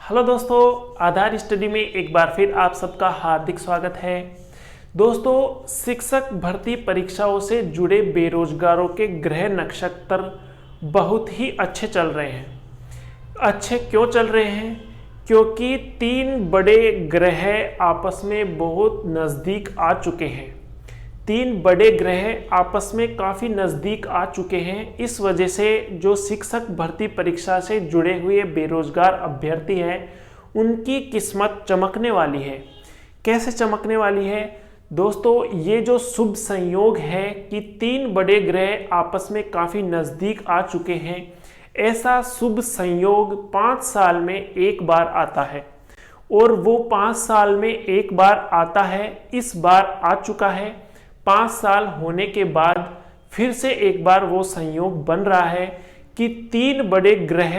Hello दोस्तों, आधार study में एक बार फिर आप सबका हार्दिक स्वागत है। दोस्तों, शिक्षक भर्ती परीक्षाओं से जुड़े बेरोजगारों के ग्रह नक्षत्र बहुत ही अच्छे चल रहे हैं। अच्छे क्यों चल रहे हैं? क्योंकि तीन बड़े ग्रह आपस में बहुत नज़दीक आ चुके हैं। तीन बड़े ग्रह आपस में काफ़ी नज़दीक आ चुके हैं। इस वजह से जो शिक्षक भर्ती परीक्षा से जुड़े हुए बेरोजगार अभ्यर्थी हैं उनकी किस्मत चमकने वाली है। कैसे चमकने वाली है? दोस्तों, ये जो शुभ संयोग है कि तीन बड़े ग्रह आपस में काफ़ी नज़दीक आ चुके हैं, ऐसा शुभ संयोग 5 साल में एक बार आता है और वो 5 साल में एक बार आता है। इस बार आ चुका है। 5 साल होने के बाद फिर से एक बार वो संयोग बन रहा है कि तीन बड़े ग्रह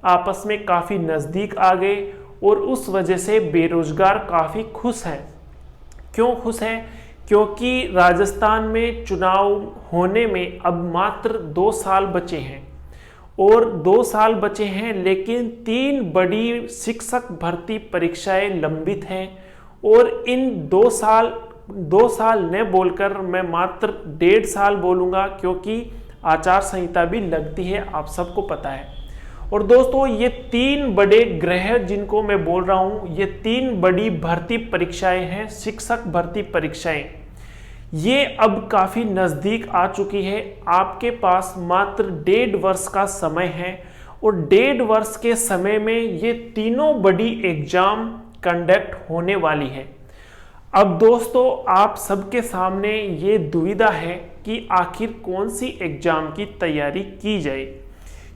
आपस में काफ़ी नज़दीक आ गए और उस वजह से बेरोजगार काफ़ी खुश हैं। क्यों खुश हैं? क्योंकि राजस्थान में चुनाव होने में अब मात्र 2 साल बचे हैं और 2 साल बचे हैं, लेकिन तीन बड़ी शिक्षक भर्ती परीक्षाएं लंबित हैं और इन 2 साल न बोलकर मैं मात्र 1.5 साल बोलूँगा, क्योंकि आचार संहिता भी लगती है, आप सबको पता है। और दोस्तों, ये तीन बड़े ग्रह जिनको मैं बोल रहा हूँ, ये तीन बड़ी भर्ती परीक्षाएं हैं, शिक्षक भर्ती परीक्षाएं। ये अब काफ़ी नज़दीक आ चुकी है। आपके पास मात्र 1.5 वर्ष का समय है और 1.5 वर्ष के समय में ये तीनों बड़ी एग्जाम कंडक्ट होने वाली है। अब दोस्तों, आप सबके सामने ये दुविधा है कि आखिर कौन सी एग्ज़ाम की तैयारी की जाए,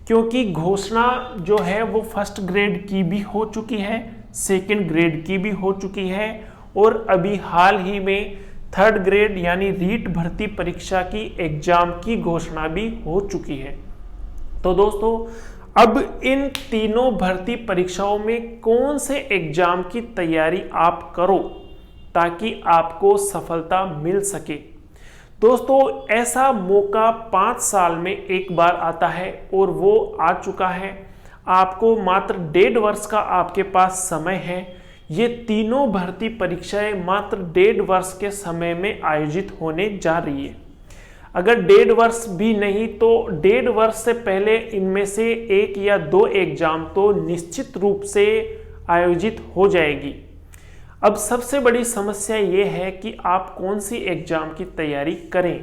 क्योंकि घोषणा जो है वो फर्स्ट ग्रेड की भी हो चुकी है, सेकंड ग्रेड की भी हो चुकी है और अभी हाल ही में थर्ड ग्रेड यानी रीट भर्ती परीक्षा की एग्ज़ाम की घोषणा भी हो चुकी है। तो दोस्तों, अब इन तीनों भर्ती परीक्षाओं में कौन से एग्ज़ाम की तैयारी आप करो ताकि आपको सफलता मिल सके। दोस्तों, ऐसा मौका 5 साल में एक बार आता है और वो आ चुका है। आपको मात्र 1.5 वर्ष का आपके पास समय है। ये तीनों भर्ती परीक्षाएं मात्र 1.5 वर्ष के समय में आयोजित होने जा रही है। अगर 1.5 वर्ष भी नहीं तो 1.5 वर्ष से पहले इनमें से 1 या 2 एग्जाम तो निश्चित रूप से आयोजित हो जाएगी। अब सबसे बड़ी समस्या ये है कि आप कौन सी एग्ज़ाम की तैयारी करें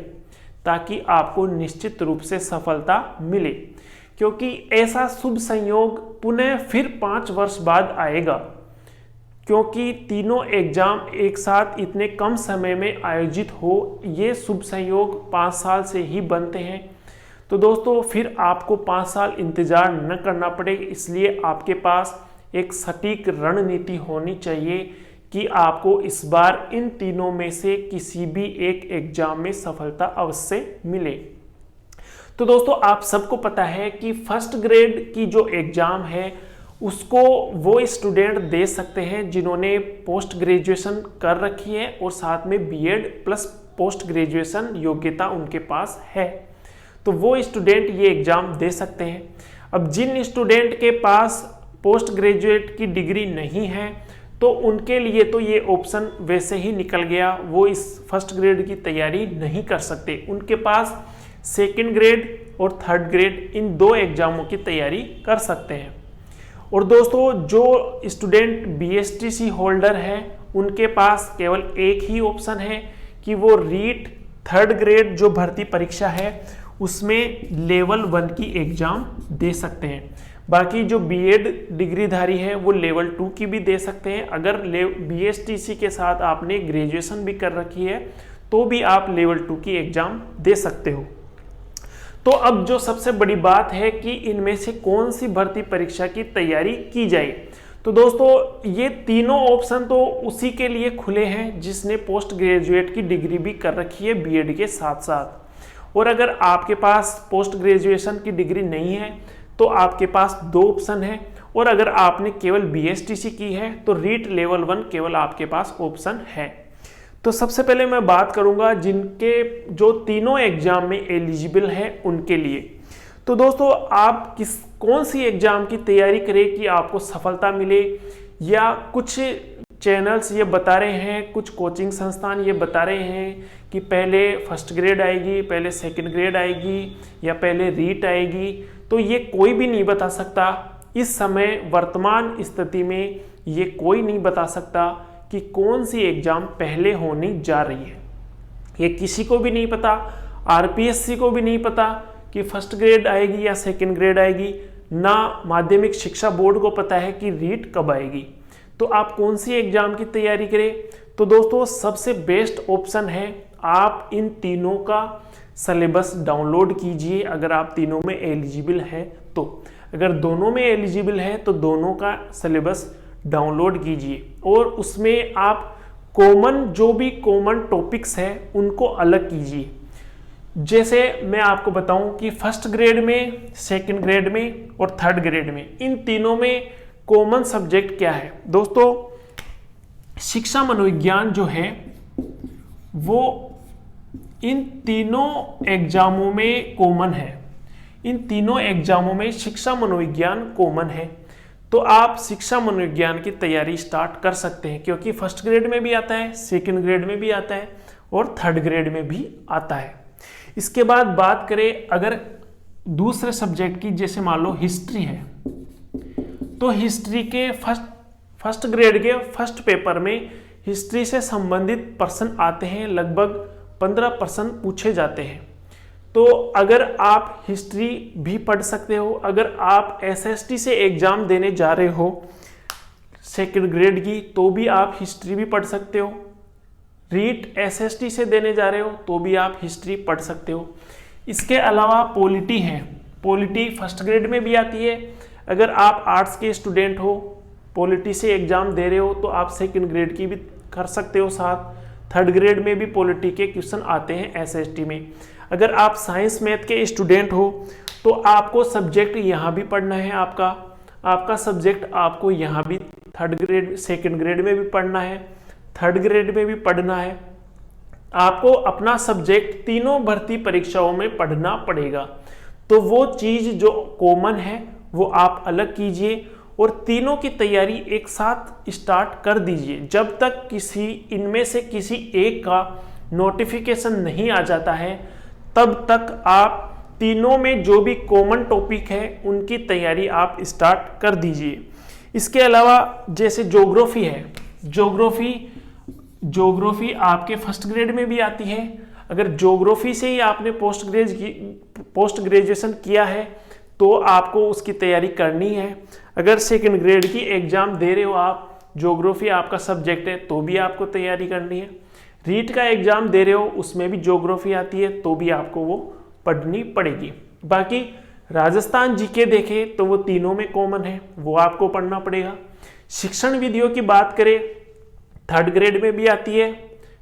ताकि आपको निश्चित रूप से सफलता मिले, क्योंकि ऐसा शुभ संयोग पुनः फिर 5 वर्ष बाद आएगा, क्योंकि तीनों एग्ज़ाम एक साथ इतने कम समय में आयोजित हो, ये शुभ संयोग 5 साल से ही बनते हैं। तो दोस्तों, फिर आपको 5 साल इंतज़ार न करना पड़े, इसलिए आपके पास एक सटीक रणनीति होनी चाहिए कि आपको इस बार इन तीनों में से किसी भी एक एग्जाम में सफलता अवश्य मिले। तो दोस्तों, आप सबको पता है कि फर्स्ट ग्रेड की जो एग्जाम है उसको वो स्टूडेंट दे सकते हैं जिन्होंने पोस्ट ग्रेजुएशन कर रखी है और साथ में बीएड प्लस पोस्ट ग्रेजुएशन योग्यता उनके पास है, तो वो स्टूडेंट ये एग्ज़ाम दे सकते हैं। अब जिन स्टूडेंट के पास पोस्ट ग्रेजुएट की डिग्री नहीं है तो उनके लिए तो ये ऑप्शन वैसे ही निकल गया, वो इस फर्स्ट ग्रेड की तैयारी नहीं कर सकते। उनके पास सेकंड ग्रेड और थर्ड ग्रेड इन 2 एग्जामों की तैयारी कर सकते हैं। और दोस्तों, जो स्टूडेंट बीएसटीसी होल्डर हैं उनके पास केवल एक ही ऑप्शन है कि वो रीट थर्ड ग्रेड जो भर्ती परीक्षा है उसमें लेवल 1 की एग्ज़ाम दे सकते हैं। बाकी जो बीएड डिग्रीधारी है वो लेवल 2 की भी दे सकते हैं। अगर बीएसटीसी के साथ आपने ग्रेजुएशन भी कर रखी है तो भी आप लेवल 2 की एग्ज़ाम दे सकते हो। तो अब जो सबसे बड़ी बात है कि इनमें से कौन सी भर्ती परीक्षा की तैयारी की जाए। तो दोस्तों, ये तीनों ऑप्शन तो उसी के लिए खुले हैं जिसने पोस्ट ग्रेजुएट की डिग्री भी कर रखी है बीएड के साथ साथ। और अगर आपके पास पोस्ट ग्रेजुएशन की डिग्री नहीं है तो आपके पास 2 ऑप्शन है, और अगर आपने केवल बीएसटीसी की है तो रीट लेवल 1 केवल आपके पास ऑप्शन है। तो सबसे पहले मैं बात करूंगा जिनके जो तीनों एग्जाम में एलिजिबल है उनके लिए। तो दोस्तों आप कौन सी एग्जाम की तैयारी करें कि आपको सफलता मिले, या कुछ चैनल्स ये बता रहे हैं, कुछ कोचिंग संस्थान ये बता रहे हैं कि पहले फर्स्ट ग्रेड आएगी, पहले सेकंड ग्रेड आएगी, या पहले रीट आएगी, तो ये कोई भी नहीं बता सकता। इस समय वर्तमान स्थिति में ये कोई नहीं बता सकता कि कौन सी एग्जाम पहले होने जा रही है। ये किसी को भी नहीं पता, आरपीएससी को भी नहीं पता कि फर्स्ट ग्रेड आएगी या सेकंड ग्रेड आएगी, ना माध्यमिक शिक्षा बोर्ड को पता है कि रीट कब आएगी। तो आप कौन सी एग्जाम की तैयारी करें? तो दोस्तों सबसे बेस्ट ऑप्शन है आप इन तीनों का सिलेबस डाउनलोड कीजिए, अगर आप तीनों में एलिजिबल हैं तो। अगर दोनों में एलिजिबल है तो दोनों का सिलेबस डाउनलोड कीजिए, और उसमें आप जो भी कॉमन टॉपिक्स हैं उनको अलग कीजिए। जैसे मैं आपको बताऊं कि फर्स्ट ग्रेड में, सेकंड ग्रेड में और थर्ड ग्रेड में, इन तीनों में कॉमन सब्जेक्ट क्या है? दोस्तों शिक्षा मनोविज्ञान जो है वो इन तीनों एग्जामों में कॉमन है। इन तीनों एग्जामों में शिक्षा मनोविज्ञान कॉमन है। तो आप शिक्षा मनोविज्ञान की तैयारी स्टार्ट कर सकते हैं, क्योंकि फर्स्ट ग्रेड में भी आता है, सेकंड ग्रेड में भी आता है और थर्ड ग्रेड में भी आता है। इसके बाद बात करें अगर दूसरे सब्जेक्ट की, जैसे मान लो हिस्ट्री है, तो हिस्ट्री के फर्स्ट ग्रेड के फर्स्ट पेपर में हिस्ट्री से संबंधित प्रश्न आते हैं, लगभग 15 प्रश्न पूछे जाते हैं। तो अगर आप हिस्ट्री भी पढ़ सकते हो, अगर आप एसएसटी से एग्जाम देने जा रहे हो सेकंड ग्रेड की, तो भी आप हिस्ट्री भी पढ़ सकते हो। रीट एसएसटी से देने जा रहे हो तो भी आप हिस्ट्री पढ़ सकते हो। इसके अलावा पॉलिटी है, पॉलिटी फर्स्ट ग्रेड में भी आती है। अगर आप आर्ट्स के स्टूडेंट हो, पॉलिटी से एग्जाम दे रहे हो, तो आप सेकंड ग्रेड की भी कर सकते हो साथ। थर्ड ग्रेड में भी पॉलिटी के क्वेश्चन आते हैं एसएसटी में। अगर आप साइंस मैथ के स्टूडेंट हो तो आपको सब्जेक्ट यहाँ भी पढ़ना है, आपका सब्जेक्ट आपको यहाँ भी थर्ड ग्रेड सेकंड ग्रेड में भी पढ़ना है, थर्ड ग्रेड में भी पढ़ना है। आपको अपना सब्जेक्ट तीनों भर्ती परीक्षाओं में पढ़ना पड़ेगा। तो वो चीज जो कॉमन है वो आप अलग कीजिए और तीनों की तैयारी एक साथ स्टार्ट कर दीजिए। जब तक इनमें से किसी एक का नोटिफिकेशन नहीं आ जाता है, तब तक आप तीनों में जो भी कॉमन टॉपिक है उनकी तैयारी आप स्टार्ट कर दीजिए। इसके अलावा जैसे ज्योग्राफी है, ज्योग्राफी आपके फर्स्ट ग्रेड में भी आती है। अगर ज्योग्राफी से ही आपने पोस्ट ग्रेजुएशन किया है तो आपको उसकी तैयारी करनी है। अगर सेकंड ग्रेड की एग्जाम दे रहे हो आप, ज्योग्राफी आपका सब्जेक्ट है, तो भी आपको तैयारी करनी है। रीट का एग्जाम दे रहे हो, उसमें भी ज्योग्राफी आती है, तो भी आपको वो पढ़नी पड़ेगी। बाकी राजस्थान जीके देखें तो वो तीनों में कॉमन है, वो आपको पढ़ना पड़ेगा। शिक्षण विधियों की बात करें, थर्ड ग्रेड में भी आती है,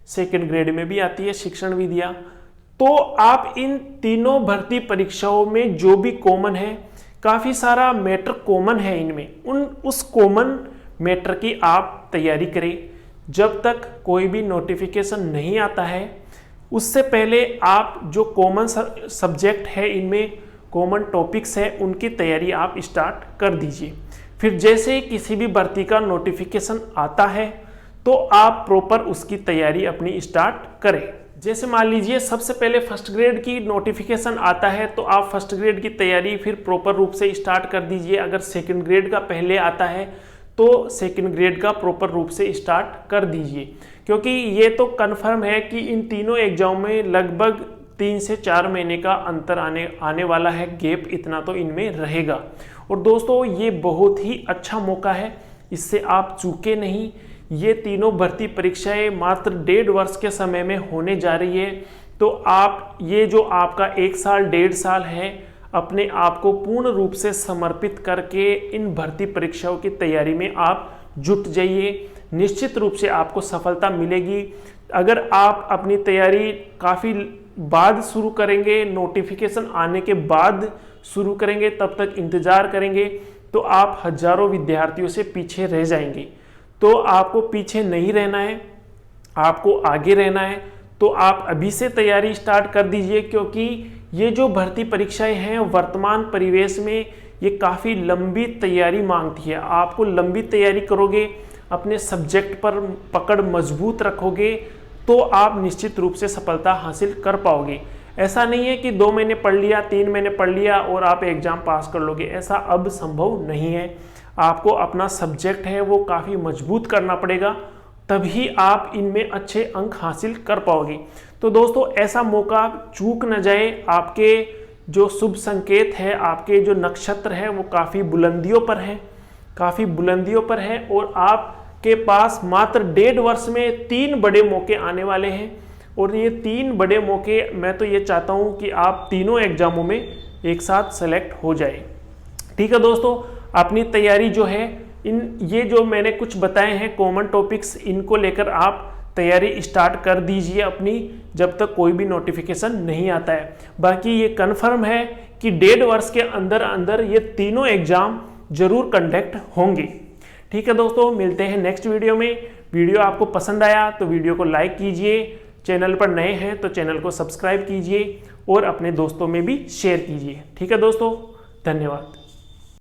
सेकंड ग्रेड में भी आती है शिक्षण विधियां। तो आप इन तीनों भर्ती परीक्षाओं में जो भी कॉमन है, काफी सारा मैटर कॉमन है इनमें, उस कॉमन मैटर की आप तैयारी करें। जब तक कोई भी नोटिफिकेशन नहीं आता है, उससे पहले आप जो कॉमन सब्जेक्ट है, इनमें कॉमन टॉपिक्स है, उनकी तैयारी आप स्टार्ट कर दीजिए। फिर जैसे किसी भी भर्ती का नोटिफिकेशन आता है तो आप प्रॉपर उसकी तैयारी अपनी स्टार्ट करें। जैसे मान लीजिए सबसे पहले फर्स्ट ग्रेड की नोटिफिकेशन आता है तो आप फर्स्ट ग्रेड की तैयारी फिर प्रॉपर रूप से स्टार्ट कर दीजिए। अगर सेकंड ग्रेड का पहले आता है तो सेकंड ग्रेड का प्रॉपर रूप से स्टार्ट कर दीजिए, क्योंकि ये तो कंफर्म है कि इन तीनों एग्जाम में लगभग 3 से 4 महीने का अंतर आने वाला है, गैप इतना तो इनमें रहेगा। और दोस्तों ये बहुत ही अच्छा मौका है, इससे आप चूके नहीं। ये तीनों भर्ती परीक्षाएं मात्र 1.5 वर्ष के समय में होने जा रही है। तो आप ये जो आपका 1 साल 1.5 साल है, अपने आप को पूर्ण रूप से समर्पित करके इन भर्ती परीक्षाओं की तैयारी में आप जुट जाइए। निश्चित रूप से आपको सफलता मिलेगी। अगर आप अपनी तैयारी काफ़ी बाद शुरू करेंगे, नोटिफिकेशन आने के बाद शुरू करेंगे, तब तक इंतज़ार करेंगे, तो आप हजारों विद्यार्थियों से पीछे रह जाएंगे। तो आपको पीछे नहीं रहना है, आपको आगे रहना है। तो आप अभी से तैयारी स्टार्ट कर दीजिए, क्योंकि ये जो भर्ती परीक्षाएं हैं वर्तमान परिवेश में ये काफ़ी लंबी तैयारी मांगती है। आपको लंबी तैयारी करोगे, अपने सब्जेक्ट पर पकड़ मजबूत रखोगे तो आप निश्चित रूप से सफलता हासिल कर पाओगे। ऐसा नहीं है कि 2 महीने पढ़ लिया, 3 महीने पढ़ लिया और आप एग्ज़ाम पास कर लोगे, ऐसा अब संभव नहीं है। आपको अपना सब्जेक्ट है वो काफ़ी मजबूत करना पड़ेगा, तभी आप इनमें अच्छे अंक हासिल कर पाओगे। तो दोस्तों ऐसा मौका चूक न जाए। आपके जो शुभ संकेत है, आपके जो नक्षत्र है वो काफ़ी बुलंदियों पर है, काफ़ी बुलंदियों पर है और आपके पास मात्र 1.5 वर्ष में 3 बड़े मौके आने वाले हैं। और ये 3 बड़े मौके मैं तो ये चाहता हूँ कि आप तीनों एग्जामों में एक साथ सेलेक्ट हो जाए। ठीक है दोस्तों, अपनी तैयारी जो है ये जो मैंने कुछ बताए हैं कॉमन टॉपिक्स, इनको लेकर आप तैयारी स्टार्ट कर दीजिए अपनी, जब तक कोई भी नोटिफिकेशन नहीं आता है। बाकी ये कन्फर्म है कि 1.5 वर्ष के अंदर अंदर ये तीनों एग्जाम जरूर कंडक्ट होंगे। ठीक है दोस्तों, मिलते हैं नेक्स्ट वीडियो में। वीडियो आपको पसंद आया तो वीडियो को लाइक कीजिए, चैनल पर नए हैं तो चैनल को सब्सक्राइब कीजिए और अपने दोस्तों में भी शेयर कीजिए। ठीक है दोस्तों, धन्यवाद।